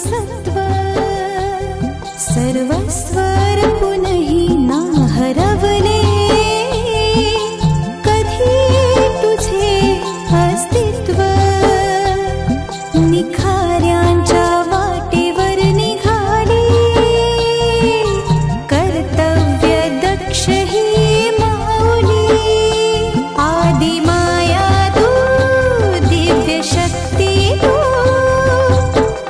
सत्व सर्वस्व पुनही ना हरवले कधी तुझे अस्तित्व निखाऱ्यांच्या वाटेवर निघाली कर्तव्य दक्ष ही माऊली आदि माया तू दिव्य शक्ती तू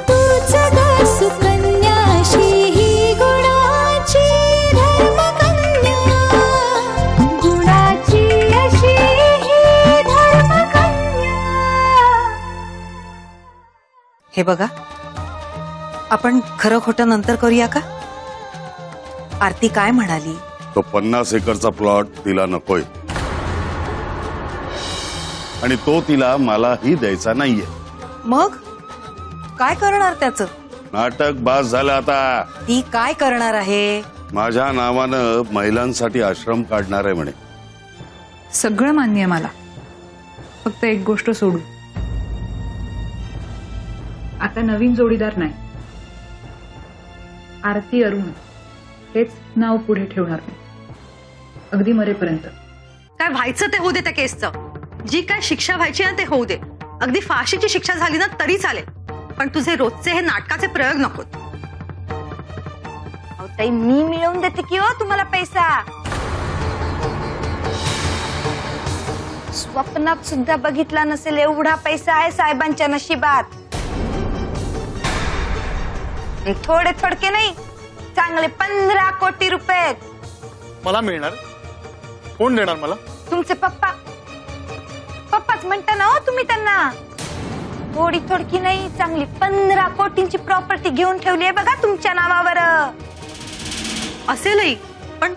तूच ग सुकन्याशी ही गुणाची धर्मकन्या गुणाची अशी ही धर्मकन्या। हे बघा, आपण खरं खोटं नंतर करूया का? आरती काय म्हणाली? तो 50 एकरचा प्लॉट तिला नकोय आणि तो तिला मलाही द्यायचा नाहीये। मग काय करणार त्याचं? नाटक बास झालं आता। ती काय करणार आहे? माझ्या नावानं महिलांसाठी आश्रम काढणार आहे म्हणे। सगळं मान्य आहे मला, फक्त एक गोष्ट सोडू, आता नवीन जोडीदार नाही, आरती अरुण हेच नाव पुढे ठेवणार मी अगदी मरेपर्यंत। काय व्हायचं ते होऊ दे त्या केसचं, जी काय शिक्षा व्हायची ना ते होऊ दे, अगदी फाशीची शिक्षा झाली ना तरी चालेल, पण तुझे रोजचे हे नाटकाचे प्रयोग नकोत। ताई मी मिळवून देते की हो तुम्हाला पैसा, स्वप्नात सुद्धा बघितला नसेल एवढा पैसा आहे साहेबांच्या नशिबात। थोडे थोडके नाही, चांगले 15 कोटी रुपये मला मिळणार। कोण देणार मला? तुमचे पप्पा। पप्पाच म्हणता ना हो तुम्ही त्यांना। थोडी थोडकी नाही, चांगली 15 कोटींची प्रॉपर्टी घेऊन ठेवली आहे बघा तुमच्या नावावर। असेलही, पण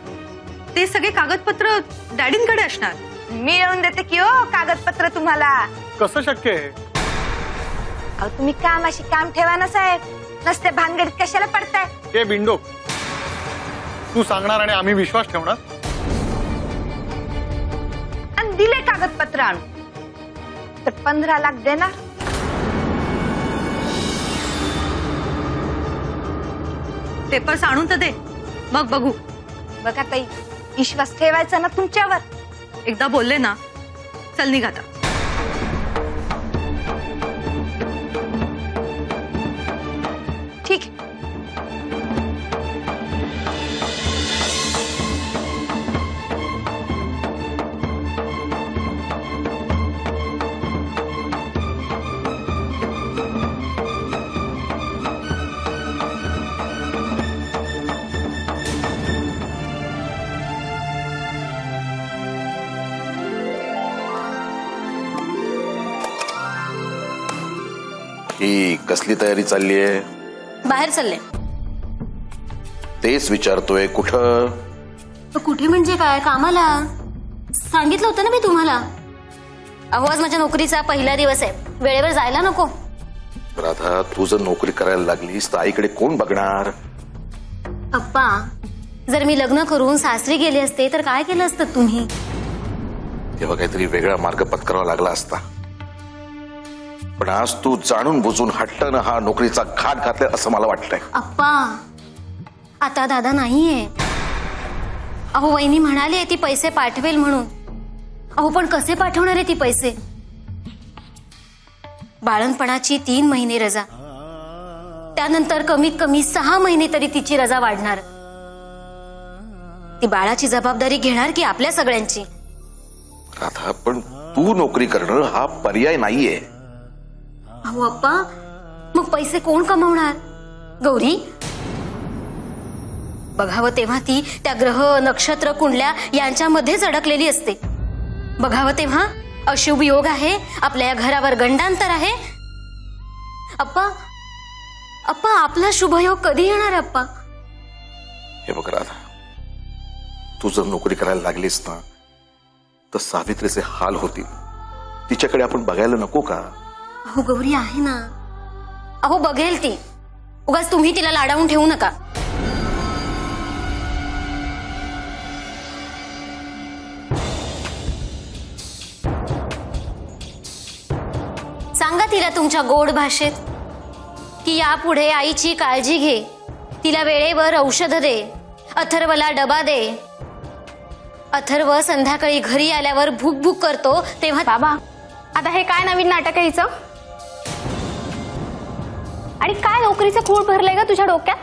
ते सगळे कागदपत्र डॅडींकडे असणार। मिळवून देते की हो कागदपत्र तुम्हाला। कसं शक्य आहे? अहो तुम्ही कामाशी काम ठेवा ना साहेब, नसते भानगडीत कशाला पडताय? हे बिंडो, तू सांगणार आणि आम्ही विश्वास ठेवणार? आणि दिले कागदपत्र आणून तर 15 लाख देणार? पेपर्स आणून तर दे, मग बघू। बघा ताई, विश्वास ठेवायचा ना तुमच्यावर। एकदा बोलले ना, चल निघ आता। ठीक ही कसली तयारी चालली आहे? बाहेर चालले। तेच विचारतोय, कुठं? कुठे म्हणजे काय? कामाला। सांगितलं होतं ना मी तुम्हाला। अहो आज माझ्या नोकरीचा पहिला दिवस आहे, वेळेवर जायला नको? राधा, तू जर नोकरी करायला लागलीस तर आईकडे कोण बघणार? अप्पा, जर मी लग्न करून सासरी गेले असते तर काय केलं असतं तुम्ही? तेव्हा काहीतरी वेगळा मार्ग पत्करावा लागला असता, पण आज तू जाणून बुजून हट्टानं हा नोकरीचा घाट घातलाय असं मला वाटतंय। अप्पा, आता दादा नाहीये। अहो वहिनी म्हणाले ती पैसे पाठवेल म्हणून। अहो पण कसे पाठवणार आहे ती पैसे? बाळणपणाची 3 महिने रजा, त्यानंतर कमीत कमी 6 महिने तरी तिची रजा वाढणार। ती बाळाची जबाबदारी घेणार की आपल्या सगळ्यांची? राधा, पण तू नोकरी करणं हा पर्याय नाहीये। अहो अप्पा, मग पैसे कोण कमावणार? गौरी? बघावं तेव्हा ती त्या ग्रह नक्षत्र कुंडल्या यांच्यामध्येच अडकलेली असते। बघावं तेव्हा अशुभ योग आहे, आपल्या या घरावर गंडांतर आहे। अप्पा, अप्पा आपला शुभयोग कधी येणार अप्पा? हे बघ राधा, तू जर नोकरी करायला लागलीस ना तर सावित्रीचे हाल होतील। तिच्याकडे आपण बघायला नको का? अहो गौरी आहे ना, अहो बघेल ती, उगाच तुम्ही तिला लाडावून ठेवू नका। सांगा तिला तुमच्या गोड भाषेत, की यापुढे आईची काळजी घे, तिला वेळेवर औषध दे, अथर्वला डबा दे. अथर्व संध्याकाळी घरी आल्यावर भूक भूक करतो तेव्हा. बाबा आता हे काय नवीन नाटक आहे हिचं? आणि काय नोकरीचं खूळ भरलंय ग तुझ्या डोक्यात?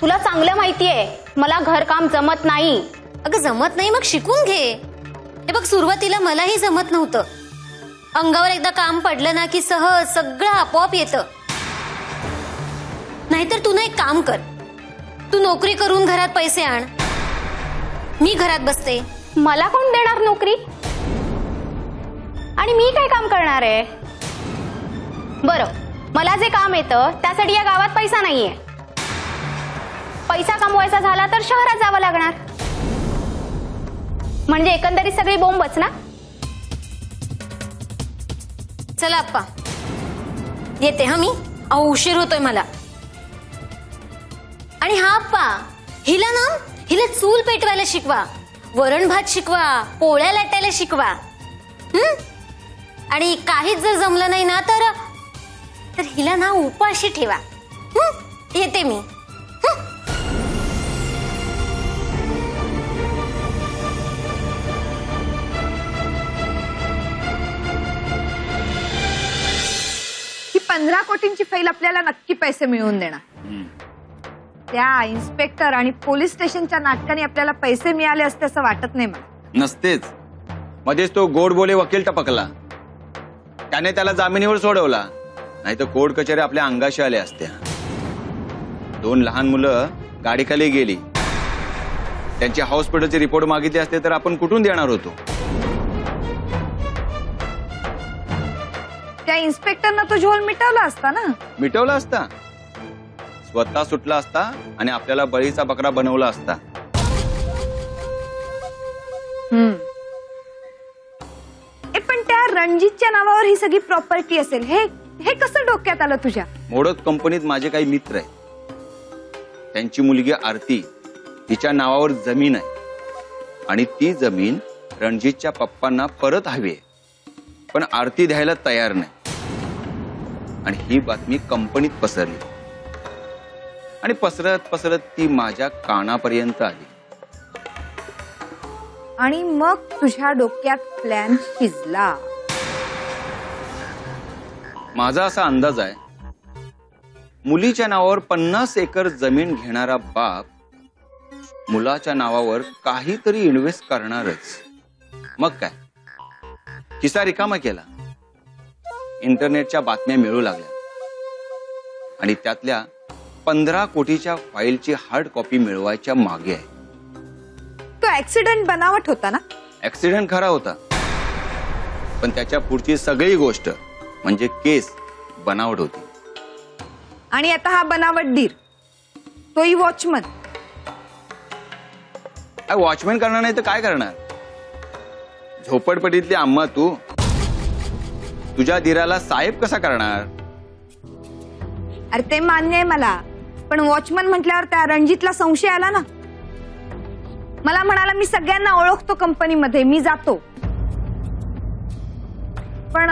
तुला चांगलं माहितीये मला घरकाम जमत नाही. अगं जमत नाही मग शिकून घे. हे बघ सुरुवातीला मलाही जमत नव्हतं. अंगावर एकदा काम पडलं ना की सहज सगळं आपोआप येतं. नाहीतर तू ना एक काम कर, तू नोकरी करून घरात पैसे आण, मी घरात बसते. मला कोण देणार नोकरी? आणि मी काय काम करणार आहे? बरं, मला जे काम येतं त्यासाठी या गावात पैसा नाहीये. पैसा कमवायचा झाला तर शहरात जावं लागणार. म्हणजे एकंदरीत सगळी बोंबच ना. चला आप्पा येते हा मी. उशीर होतोय मला. आणि हा आप्पा हिला चूल पेटवायला शिकवा, वरण भात शिकवा, पोळ्या लाटायला शिकवा. आणि काहीच जर जमलं नाही ना तर हिला ना उपाशी ठेवा. येते मी. ही 15 कोटींची फाईल आपल्याला नक्की पैसे मिळवून देणार. त्या इन्स्पेक्टर आणि पोलीस स्टेशनच्या नाटकाने आपल्याला पैसे मिळाले असते असं वाटत नाही मला. नसतेच. मध्येच तो गोड बोले वकील टपकला, त्याने त्याला जामिनीवर सोडवला. नाही तर कोर्ट कचेरी आपल्या अंगाशी आल्या असत्या. 2 लहान मुलं गाडीखाली गेली, त्यांची हॉस्पिटलचे रिपोर्ट मागितले असते तर आपण कुठून देणार होतो? त्या इन्स्पेक्टरनं तो झोल मिटवला असता ना. मिटवला असता, स्वतः सुटला असता आणि आपल्याला बळीचा बकरा बनवला असता. पण त्या रणजितच्या नावावर ही सगळी प्रॉपर्टी असेल हे कसं डोक्यात आलं तुझ्या? मोडत कंपनीत माझे काही मित्र आहेत. त्यांची मुलगी आरती, तिच्या नावावर जमीन आहे आणि ती जमीन रणजितच्या पप्पांना परत हवी आहे. पण आरती द्यायला तयार नाही. आणि ही बातमी कंपनीत पसरली आणि पसरत पसरत ती माझ्या कानापर्यंत आली. आणि मग तुझ्या डोक्यात प्लॅन शिजला. माझा असा अंदाज आहे, मुलीच्या नावावर 50 एकर जमीन घेणारा बाप मुलाच्या नावावर काहीतरी इन्व्हेस्ट करणारच. मग काय, खिसा रिकामा केला. इंटरनेटच्या बातम्या मिळू लागल्या आणि त्यातल्या 15 कोटीच्या फाईलची हार्ड कॉपी मिळवायच्या मागे आहे. तो ऍक्सिडेंट बनावट होता ना? ऍक्सिडेंट खरा होता, पण त्याच्या पुढची सगळी गोष्ट म्हणजे केस बनावट होती. आणि आता हा बनावट धीर, तोही वॉचमन. वॉचमॅन करणार नाही तर काय करणार? झोपडपट्टीतली अम्मा तू, तुझ्या धीराला साहेब कसा करणार? अरे ते मान्य आहे मला, पण वॉचमन म्हटल्यावर त्या रणजितला संशय आला ना. मला म्हणाला मी सगळ्यांना ओळखतो कंपनीमध्ये, मी जातो. पण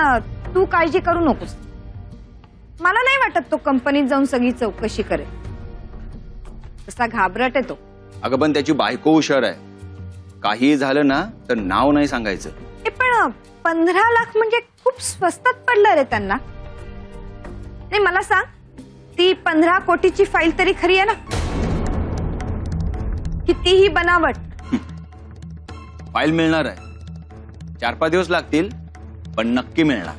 तू काळजी करू नकोस. मला नाही वाटत तो कंपनीत जाऊन सगळी चौकशी करेल. तसा घाबरट आहे तो. अगं पण त्याची बायको हुशार आहे. काही झालं ना तर नाव नाही सांगायचं. पण 15 लाख म्हणजे खूप स्वस्तात पडलं रे त्यांना. नाही मला सांग, ती 15 कोटीची फाईल तरी खरी आहे ना? कितीही बनावट. फाईल मिळणार आहे. 4-5 दिवस लागतील, पण नक्की मिळणार.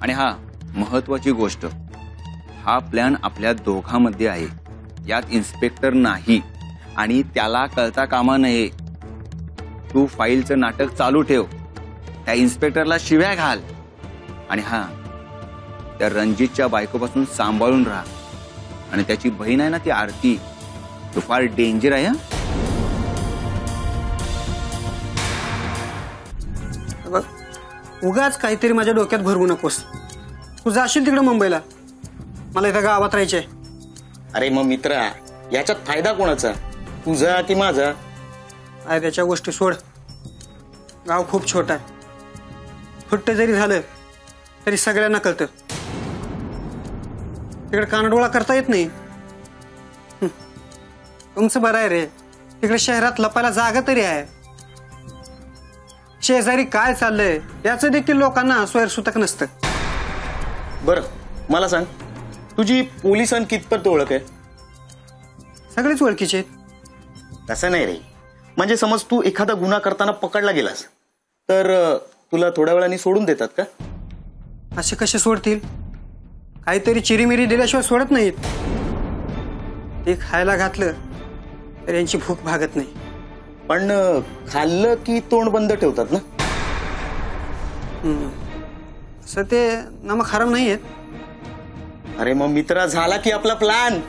आणि हा महत्वाची गोष्ट, हा प्लॅन आपल्या दोघांमध्ये आहे. यात इन्स्पेक्टर नाही आणि त्याला कळता कामा नये. तू फाईलचं नाटक चालू ठेव, त्या इन्स्पेक्टरला शिव्या घाल. आणि हा त्या रणजितच्या बायकोपासून सांभाळून राहा. आणि त्याची बहीण आहे ना ती आरती, तो फार डेंजर आहे. उगाच काहीतरी माझ्या डोक्यात भरवू नकोस. तू जाशील तिकडे मुंबईला, मला इथं गावात राहायचंय. अरे मग मित्रा, याच्यात फायदा कोणाचा, तुझा की माझा? अरे त्याच्या गोष्टी सोड. गाव खूप छोटा आहे. फुट्ट जरी झालं तरी सगळ्यांना कळतं. तिकडे कानडोळा करता येत नाही. तुमचं बरं आहे रे, तिकडे शहरात लपायला जागा तरी आहे. शेजारी काय चाललंय याचं देखील लोकांना स्वैरसूतक नसतं. बरं मला सांग, तुझी पोलिसांत कितपत ओळख आहे? सगळेच ओळखीचे आहेत. तसं नाही रे, म्हणजे समज तू एखादा गुन्हा करताना पकडला गेलास तर तुला थोड्या वेळाने सोडून देतात का? असे कसे सोडतील? काहीतरी चिरीमिरी दिल्याशिवाय सोडत नाहीत. ते खायला घातलं तर यांची भूक भागत नाही. पण खाल्लं की तोंड बंद ठेवतात ना? असं ते नमक हराम नाही आहेत. अरे मग मित्रा, झाला की आपला प्लॅन.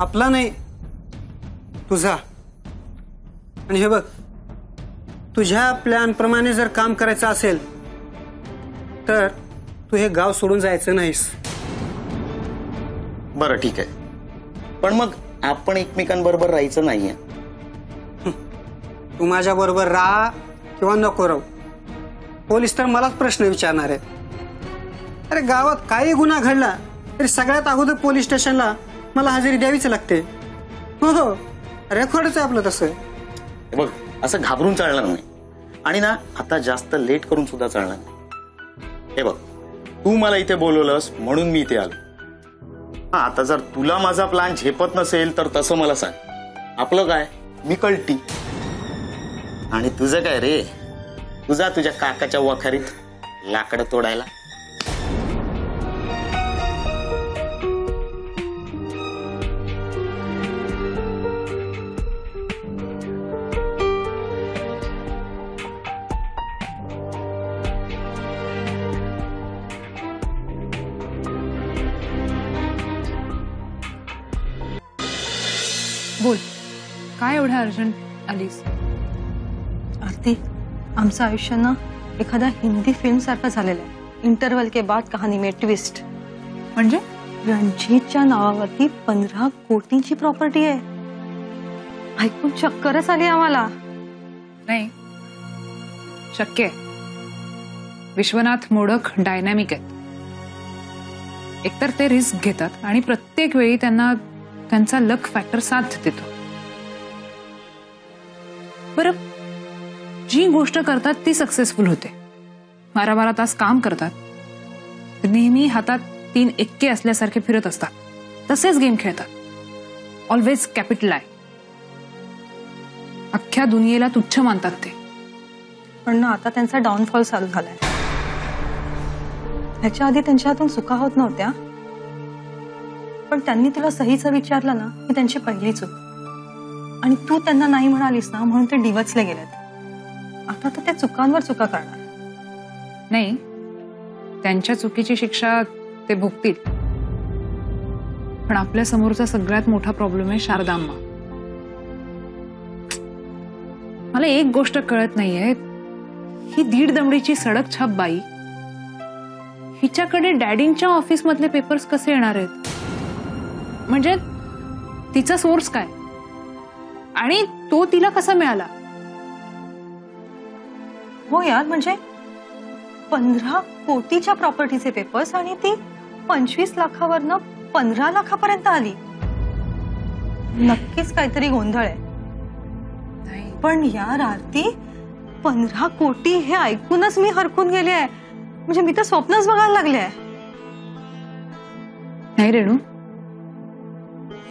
आपला नाही, तुझा. आणि हे बघ, तुझ्या प्लॅन प्रमाणे जर काम करायचं असेल तर तू हे गाव सोडून जायचं नाहीस. बरं ठीक आहे, पण मग आपण एकमेकांबरोबर राहायचं नाहीये. तू माझ्या बरोबर राहा किंवा नको राहू, पोलीस तर मलाच प्रश्न विचारणार आहेत. अरे गावात काही गुन्हा घडला तरी सगळ्यात अगोदर पोलीस स्टेशनला मला हजेरी द्यावीच लागते. हो, रेकॉर्डच आहे आपलं तसं. हे बघ, असं घाबरून चालणार नाही. आणि ना, आता जास्त लेट करून सुद्धा चालणार नाही. हे बघ, तू मला इथे बोलवलंस म्हणून मी इथे आलो. हा, आता जर तुला माझा प्लॅन झेपत नसेल तर तसं मला सांग. आपलं काय, मी कळती. आणि तुझं काय रे, तुझा तुझ्या काकाच्या वखारीत लाकडं तोडायला. बोल, काय एवढ्या अर्जंट आलीस? आरती, आमचं आयुष्य ना एखाद्या हिंदी फिल्म सारखं झालेलं आहे. इंटरवल के बाद कहाणी में ट्विस्ट. म्हणजे रणजीतच्या नावावरती 15 कोटींची प्रॉपर्टी आहे. ऐकून चक्करच आली आम्हाला. नाही शक्य आहे. विश्वनाथ मोडक डायनॅमिक आहेत. एकतर ते रिस्क घेतात आणि प्रत्येक वेळी त्यांना त्यांचा लक फॅक्टर साथ देतो. बरं, जी गोष्ट करतात ती सक्सेसफुल होते. 12-12 तास काम करतात, नेहमी हातात 3 एक्के असल्यासारखे फिरत असतात, तसेच गेम खेळतात. ऑलवेज कॅपिटल आहे. अख्ख्या दुनियेला तुच्छ मानतात ते. पण ना आता त्यांचा डाऊनफॉल चालू झालाय. ह्याच्या आधी त्यांच्या हातून चुका होत नव्हत्या, पण त्यांनी तुला सहीचं विचारलं ना ही त्यांची पहिली चूक. आणि तू त्यांना नाही म्हणालीस ना म्हणून ते डिवचले गेलेत. आता तर त्या चुकांवर चुका करणार. नाही, त्यांच्या चुकीची शिक्षा ते भोगतील. पण आपल्या समोरचा सगळ्यात मोठा प्रॉब्लेम आहे शारदाम्मा. मला एक गोष्ट कळत नाहीये, ही 1.5 दमडीची सडक छाप बाई हिच्याकडे डॅडींच्या ऑफिस मधले पेपर्स कसे येणार आहेत? म्हणजे तिचा सोर्स काय आणि तो तिला कसा मिळाला? हो यार, म्हणजे 15 कोटीच्या प्रॉपर्टीचे पेपर्स आणि ती 25 लाखावरनं 15 लाखापर्यंत आली. नक्कीच काहीतरी गोंधळ आहे. पण यार आरती, 15 कोटी हे ऐकूनच मी हरकून गेले आहे. म्हणजे मी तर स्वप्नच बघायला लागले आहे. नाही रेणू,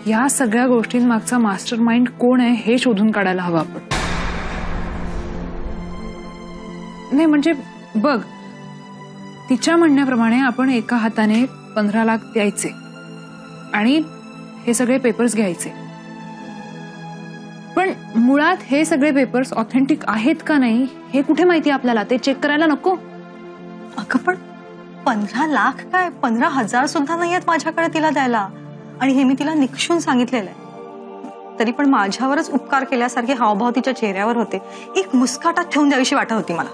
या सगळ्या गोष्टींमागचा मास्टर माइंड कोण आहे हे शोधून काढायला हवं आपण. नाही म्हणजे बघ, तिच्या म्हणण्याप्रमाणे आपण एका हाताने 15 लाख द्यायचे आणि हे सगळे पेपर्स घ्यायचे. पण मुळात हे सगळे पेपर्स ऑथेंटिक आहेत का नाही हे कुठे माहिती आपल्याला? ते चेक करायला नको? अगं पण 15 लाख काय, 15,000 सुद्धा नाही आहेत माझ्याकडे तिला द्यायला. आणि हे मी तिला निक्षून सांगितलेलं आहे. तरी पण माझ्यावरच उपकार केल्यासारखे हावभाव तिच्या चेहऱ्यावर होते. एक मुस्काटात ठेवून द्यावीशी वाटत होती मला.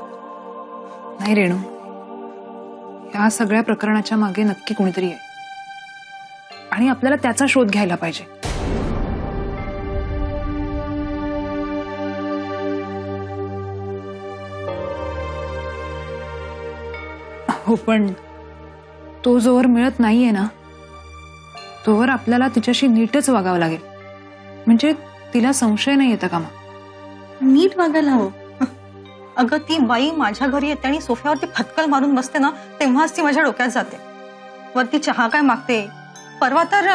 नाही रेणू, या सगळ्या प्रकरणाच्या मागे नक्की कोणीतरी आहे आणि आपल्याला त्याचा शोध घ्यायला पाहिजे. हो, पण तो जोवर मिळत नाहीये ना तोवर आपल्याला तिच्याशी नीटच वागावं लागेल, म्हणजे तिला संशय नाही येतं कामा. नीट वागायला हवं. अगं ती बाई माझ्या घरी येते आणि सोफ्यावरती फटकल मारून बसते ना, तेव्हाच ती माझ्या डोक्यात जाते. वरती चहा काय मागते. परवा तर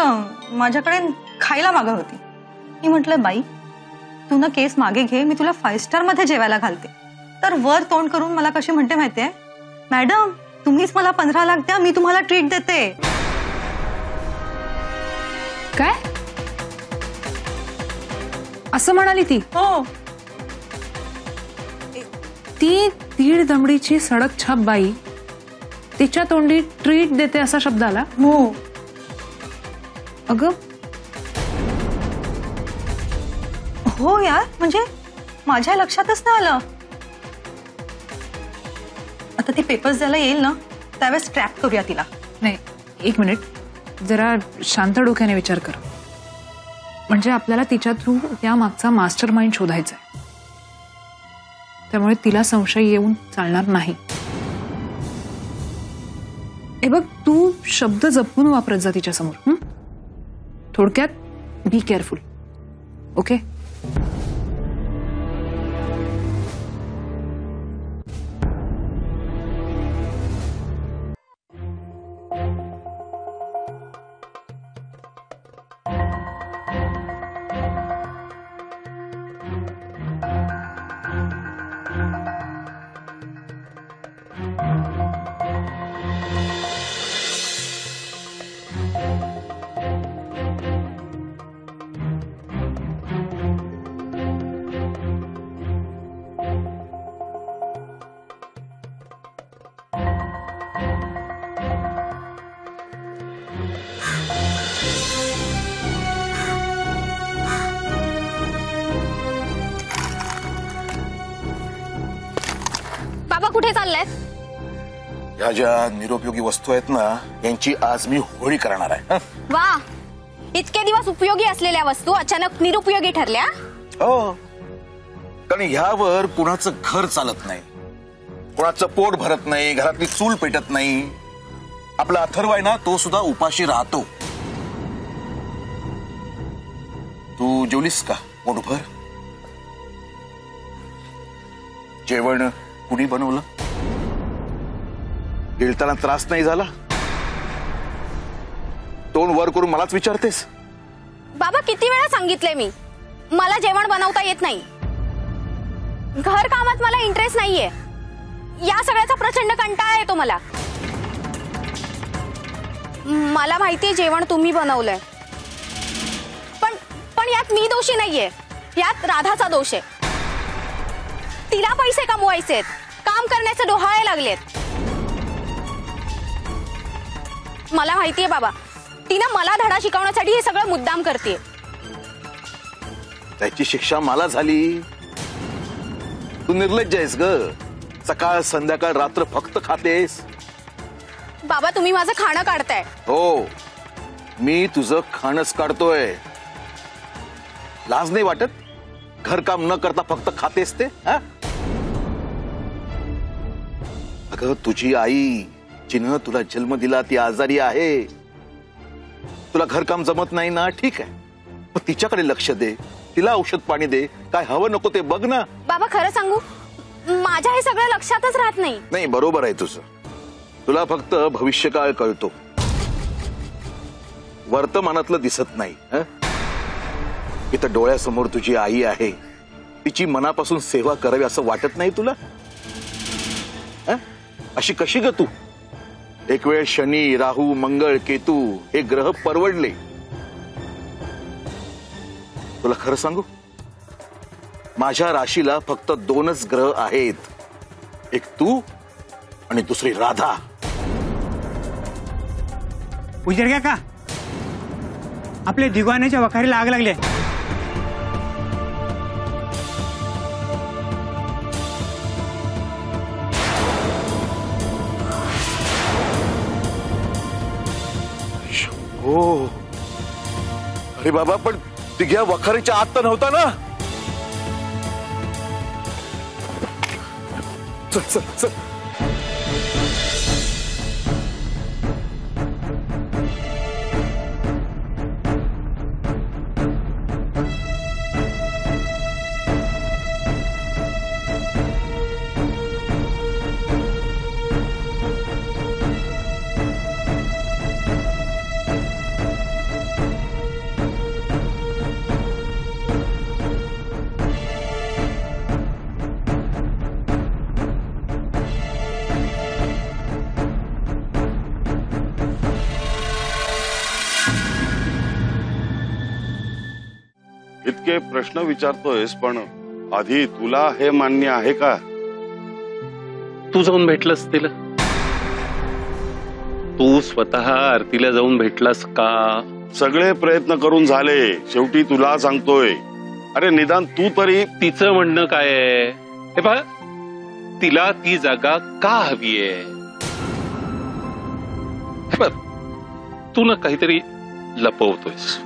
माझ्याकडे खायला मागत होती. मी म्हटलं बाई तू ना केस मागे घे, मी तुला 5 स्टार मध्ये जेवायला घालते. तर वर तोंड करून मला कशी म्हणते माहितीये, मॅडम तुम्हीच मला 15 लाख द्या, मी तुम्हाला ट्रीट देते. काय असं म्हणाली ती? हो. ती 1.5 दमडीची सडक छाप बाई तिच्या तोंडी ट्रीट देते असा शब्द आला? हो. अगं हो यार, म्हणजे माझ्या लक्षातच नाही आलं. आता ती पेपर्स द्यायला येईल ना त्यावेळेस ट्रॅप करूया तिला. नाही, 1 मिनिट, जरा शांत डोक्याने विचार कर. म्हणजे आपल्याला तिच्या थ्रू त्या मागचा मास्टर माइंड शोधायचा आहे, त्यामुळे तिला संशय येऊन चालणार नाही. हे बघ, तू शब्द जपून वापरत जा तिच्या समोर. थोडक्यात बी केअरफुल. ओके? बाबा कुठे चाललाय? ह्या ज्या निरुपयोगी वस्तू आहेत ना यांची आज मी होळी करणार आहे. वा, इतके दिवस उपयोगी असलेल्या वस्तू अचानक निरुपयोगी ठरल्या? हो, कारण ह्यावर कुणाचं घर चालत नाही, कुणाचं पोट भरत नाही, घरातली चूल पेटत नाही. आपला अथर्व आहे ना तो सुद्धा उपाशी राहतो. तू जेवलीस का पोटभर? जेवण कुणी बनवलं? गिळताना त्रास नाही झाला? तोंड वर करून मलाच विचारतेस? बाबा किती वेळा सांगितलंय मी, मला जेवण बनवता येत नाही. घर कामात मला इंटरेस्ट नाहीये. या सगळ्याचा प्रचंड कंटाळा येतो मला. मला माहितीये जेवण तुम्ही बनवलंय, पण यात मी दोषी नाहीये, यात राधाचा दोष आहे. तिला पैसे कमवायचेत, काम करण्याचे डोहाळे लागलेत. मला माहितीये बाबा, तिनं मला धडा शिकवण्यासाठी हे सगळं मुद्दाम करते. त्याची शिक्षा मला झाली. तू निर्लज्ज आहेस ग. सकाळ संध्याकाळ रात्र फक्त खातेस. बाबा तुम्ही माझं खाणं काढताय. हो, मी तुझं खाणच काढतोय. लाज नाही वाटत? घरकाम न करता फक्त खातेस ते? अगं तुझी आई जिनं तुला जन्म दिला ती आजारी आहे. तुला घरकाम जमत नाही ना, ठीक आहे, पण तिच्याकडे लक्ष दे, तिला औषध पाणी दे, काय हवं नको ते बघ ना. बाबा खरं सांगू, माझ्या हे सगळं लक्षातच राहत नाही. नाही, बरोबर आहे तुझं. तुला फक्त भविष्यकाळ कळतो, वर्तमानातलं दिसत नाही. इथं डोळ्यासमोर तुझी आई आहे, तिची मनापासून सेवा करावी असं वाटत नाही तुला? अशी कशी ग तू? एक वेळ शनी, राहू, मंगळ, केतू हे ग्रह परवडले. तुला खरं सांगू, माझ्या राशीला फक्त 2च ग्रह आहेत, एक तू आणि दुसरी राधा. उजरग्या का आपल्या दिवाण्याच्या वखारीला आग लागली. हो, अरे बाबा, पण दिघ्या वखारीच्या आत तर नव्हता ना? चल चल चल. इतके प्रश्न विचारतोयस, पण आधी तुला हे मान्य आहे का? तू जाऊन भेटलास तिला? तू स्वतः आरतीला जाऊन भेटलास का? सगळे प्रयत्न करून झाले, शेवटी तुला सांगतोय. अरे निदान तू तरी. तिचं म्हणणं काय आहे हे पहा, तिला ती जागा का हवीये? हे बघ, तू ना काहीतरी लपवतोयस.